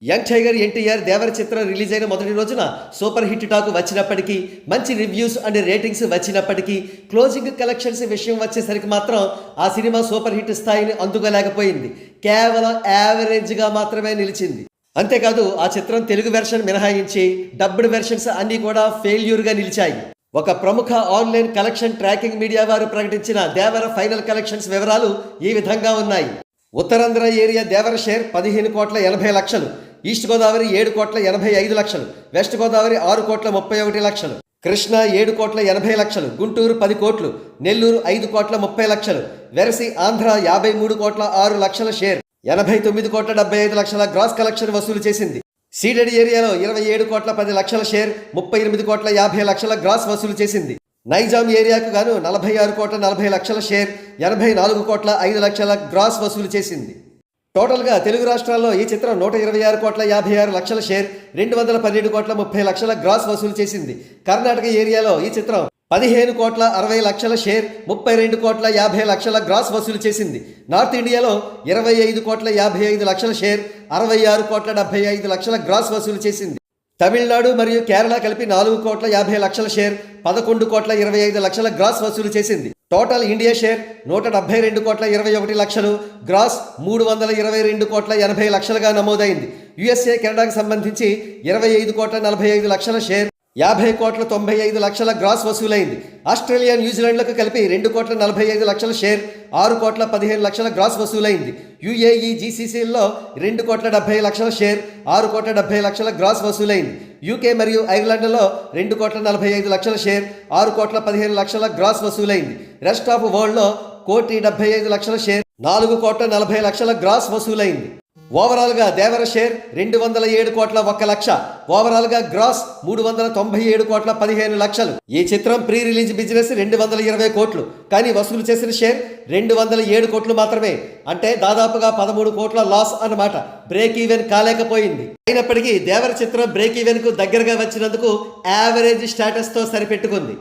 Young tiger NTR దేవర చిత్రం release అయిన మొదటి రోజున సూపర్ హిట్ టాక్ వచ్చినప్పటికీ, మంచి రివ్యూస్ అండ్ రేటింగ్స్ వచ్చినప్పటికీ, క్లోజింగ్ కలెక్షన్స్ విషయం వచ్చేసరికి మాత్రం ఆ సినిమా సూపర్ హిట్ స్థాయిని అందుకోలేకపోయింది. కేవలం యావరేజ్గా మాత్రమే నిలిచింది. అంతేకాదు ఆ చిత్రం తెలుగు వెర్షన్ మినహాయించి డబ్బుడ్ వెర్షన్స్ అన్నీ కూడా ఫెయిల్యూర్గా నిలిచాయి. ఒక ప్రముఖ ఆన్లైన్ కలెక్షన్ ట్రాకింగ్ మీడియా వారు ప్రకటించిన దేవర ఫైనల్ కలెక్షన్స్ వివరాలు ఈ విధంగా ఉన్నాయి. Uttarandhra area Devara share 15,80,00,000, east Godavari 7,85,00,000, west Godavari 6,31,00,000, Krishna 7,80,00,000, Guntur 10 కోట్లు, నెల్లూరు 5,30,00,000, వెరసి ఆంధ్ర 53,06,00,000 షేర్ 89,75,00,000 గ్రాస్ కలెక్షన్ వసూలు చేసింది. సీడెడ్ ఏరియాలో 27,10,00,000 షేర్ 38,50,00,000 గ్రాస్ వసూలు చేసింది. నైజాం ఏరియాకు గాను 46,40,00,000 షేర్ 84,05,00,000 గ్రాస్ వసూలు చేసింది. టోటల్గా తెలుగు రాష్ట్రాల్లో ఈ చిత్రం 126,56,00,000 షేర్ 212,30,00,000 గ్రాస్ వసూలు చేసింది. కర్ణాటక ఏరియాలో ఈ చిత్రం 15,60,00,000 షేర్ 32,50,00,000 గ్రాస్ వసూలు చేసింది. నార్త్ ఇండియాలో 25,55,00,000 షేర్ 66,75,00,000 గ్రాస్ వసూలు చేసింది. తమిళనాడు మరియు కేరళ కలిపి 4,50,00,000 షేర్ 11,25,00,000 గ్రాస్ వసూలు చేసింది. టోటల్ ఇండియా షేర్ 172,21,00,000, గ్రాస్ 322,80,00,000గా నమోదైంది. యుఎస్ఏ కెనడాకు సంబంధించి 25,45,00,000 షేర్ 50,95,00,000 గ్రాస్ వసూలైంది. ఆస్ట్రేలియా న్యూజిలాండ్లకు కలిపి 2,45,00,000 షేర్ 6,15,00,000 గ్రాస్ వసూలైంది. యుఏఈ జీసీసీల్లో 2,70,00,000 షేర్ 6,70,00,000 గ్రాస్ వసూలైంది. యూకే మరియు ఐర్లాండ్లో 2,45,00,000 షేర్ 6,15,00,000 గ్రాస్ వసూలైంది. రెస్ట్ ఆఫ్ వరల్డ్లో 1,75,00,000 షేర్ 4,40,00,000 గ్రాస్ వసూలైంది. ఓవరాల్గా దేవర షేర్ 207,01,00,000, ఓవరాల్గా గ్రాస్ 397,15,00,000. ఈ చిత్రం ప్రీ రిలీజ్ బిజినెస్ 220 కోట్లు, కానీ వసూలు చేసిన షేర్ 207 కోట్లు మాత్రమే. అంటే దాదాపుగా 13 కోట్ల లాస్ అన్నమాట. బ్రేక్ ఈవెన్ కాలేకపోయింది. అయినప్పటికీ దేవర చిత్రం బ్రేక్ ఈవెన్ కు దగ్గరగా వచ్చినందుకు యావరేజ్ స్టేటస్తో సరిపెట్టుకుంది.